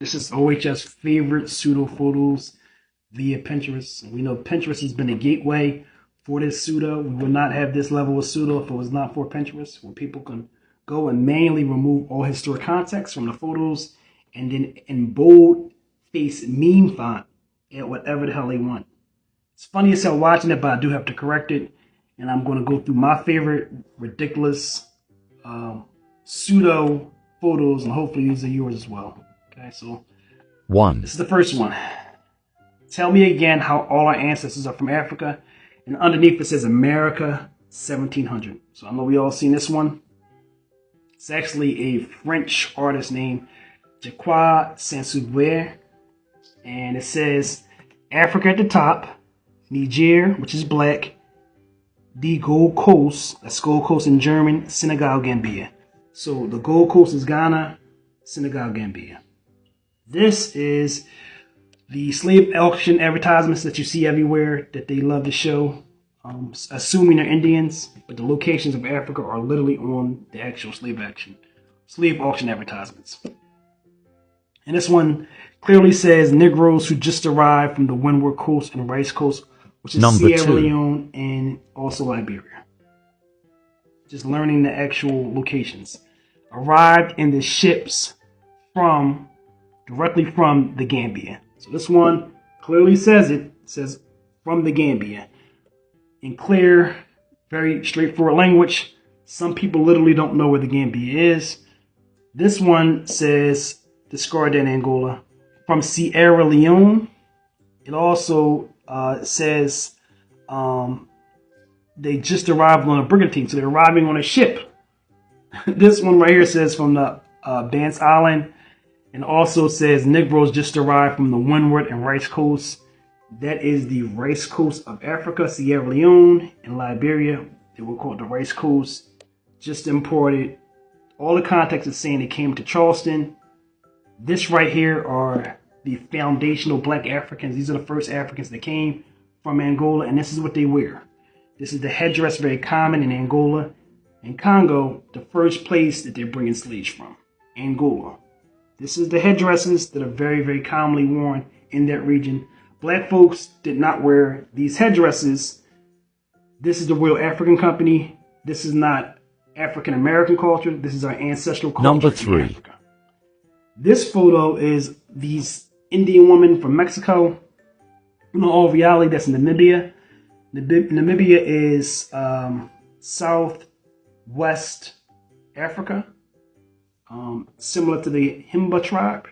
This is OHS favorite pseudo photos via Pinterest. And we know Pinterest has been a gateway for this pseudo. We would not have this level of pseudo if it was not for Pinterest, where people can go and manually remove all historic context from the photos and then in bold face meme font at whatever the hell they want. It's funny as hell watching it, but I do have to correct it. And I'm going to go through my favorite ridiculous pseudo photos, and hopefully these are yours as well. Okay, so 1. This is the first one. Tell me again how all our ancestors are from Africa. And underneath it says America 1700. So I know we all seen this one. It's actually a French artist named Jacques Saint-Sauveur. And it says Africa at the top, Niger, which is black, the Gold Coast, that's Gold Coast in German, Senegal, Gambia. So the Gold Coast is Ghana, Senegal, Gambia. This is the slave auction advertisements that you see everywhere that they love to show, assuming they're Indians, but the locations of Africa are literally on the actual slave auction advertisements. And this one clearly says Negroes who just arrived from the Windward Coast and Rice Coast, which is Number Sierra 2. Leone and also Liberia. Just learning the actual locations. Arrived in the ships directly from the Gambia. So this one clearly says it says from the Gambia. In clear, very straightforward language. Some people literally don't know where the Gambia is. This one says discarded in Angola from Sierra Leone. It also says they just arrived on a brigantine, so they're arriving on a ship. This one right here says from the Bance Island, and also says Negroes just arrived from the Windward and Rice Coast. That is the Rice Coast of Africa, Sierra Leone and Liberia. They were called the Rice Coast. Just imported. All the context is saying they came to Charleston. This right here are the foundational black Africans. These are the first Africans that came from Angola, and this is what they wear. This is the headdress, very common in Angola and Congo, the first place that they're bringing slaves from, Angola. This is the headdresses that are very, very commonly worn in that region. Black folks did not wear these headdresses. This is the Royal African Company. This is not African American culture. This is our ancestral culture. Number in 3. Africa. This photo is these Indian women from Mexico. In all reality, that's Namibia. Namibia is southwest Africa, similar to the Himba tribe.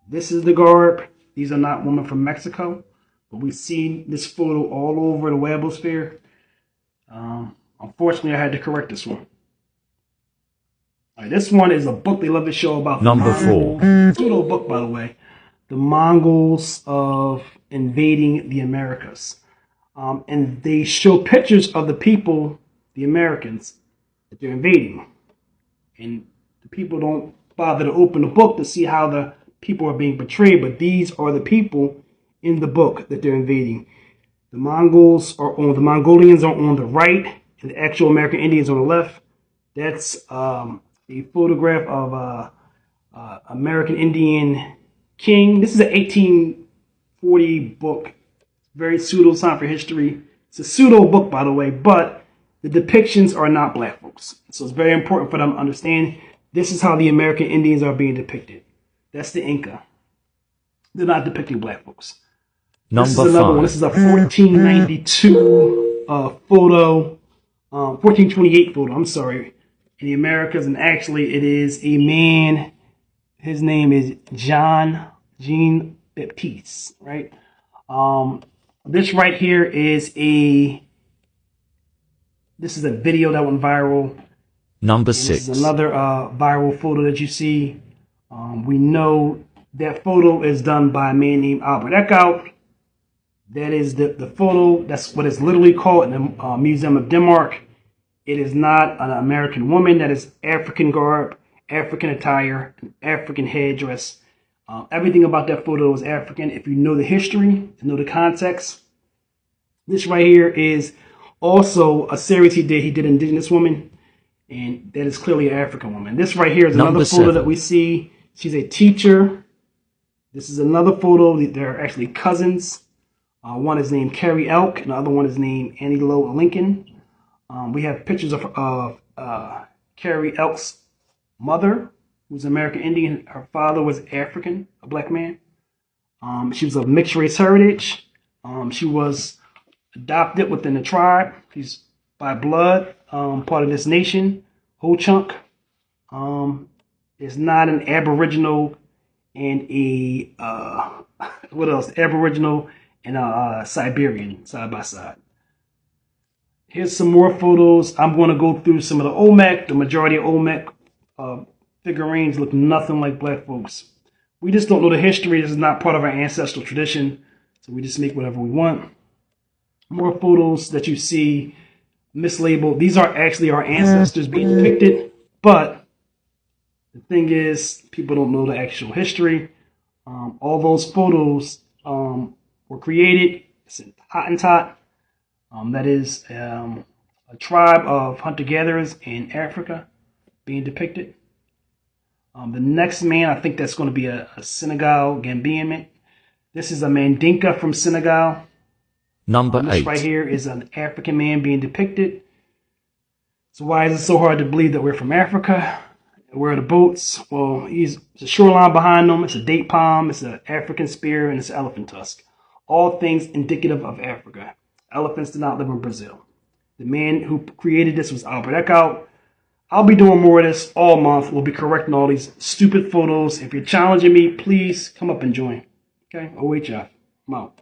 This is the garb. These are not women from Mexico, but we've seen this photo all over the Wabosphere. Unfortunately, I had to correct this one. All right, this one is a book they love to show about. Number 4. Pseudo book, by the way. The Mongols of invading the Americas. And they show pictures of the people, the Americans, that they're invading. And the people don't bother to open the book to see how the people are being portrayed, but these are the people in the book that they're invading. The Mongolians are on the right, and the actual American Indians on the left. That's a photograph of American Indian king. This is an 1840 book. Very pseudo time for history. It's a pseudo book, by the way, but the depictions are not black folks. So it's very important for them to understand this is how the American Indians are being depicted. That's the Inca. They're not depicting black folks. Number This is another 5. one. This is a 1492 photo, 1428 photo, I'm sorry, in the Americas. And actually it is a man, his name is Jean Baptiste, right? This right here is a video that went viral. Number This 6. is another viral photo that you see. We know that photo is done by a man named Albert Eckhout. That is the photo. That's what it's literally called in the Museum of Denmark. It is not an American woman. That is African garb, African attire, an African headdress. Everything about that photo is African. If you know the history, to know the context. This right here is also a series he did. He did Indigenous Women. And that is clearly an African woman. This right here is another Number photo 7. that we see. She's a teacher This is another photo. They're actually cousins. One is named Carrie Elk, and the other one is named Annie Lowe Lincoln. We have pictures of Carrie Elk's mother, who was American Indian. Her father was African, a black man. She was of mixed race heritage. She was adopted within the tribe. She's by blood part of this nation. Ho-Chunk is not an Aboriginal and a what else? Aboriginal and a Siberian side by side. Here's some more photos. I'm going to go through some of the Olmec. The majority of Olmec figurines look nothing like black folks. We just don't know the history. This is not part of our ancestral tradition, so we just make whatever we want. More photos that you see mislabeled. These are actually our ancestors being depicted, but the thing is, people don't know the actual history. All those photos were created. It's in Hottentot. That is a tribe of hunter-gatherers in Africa being depicted. The next man, I think that's going to be a Senegal Gambian man. This is a Mandinka from Senegal. Number This 8. right here is an African man being depicted. So why is it so hard to believe that we're from Africa? Where are the boats? Well, it's a shoreline behind them. It's a date palm. It's an African spear, and it's an elephant tusk. All things indicative of Africa. Elephants do not live in Brazil. The man who created this was Albert Eckhout. I'll be doing more of this all month. We'll be correcting all these stupid photos. If you're challenging me, please come up and join. Okay? OHF. I'm out.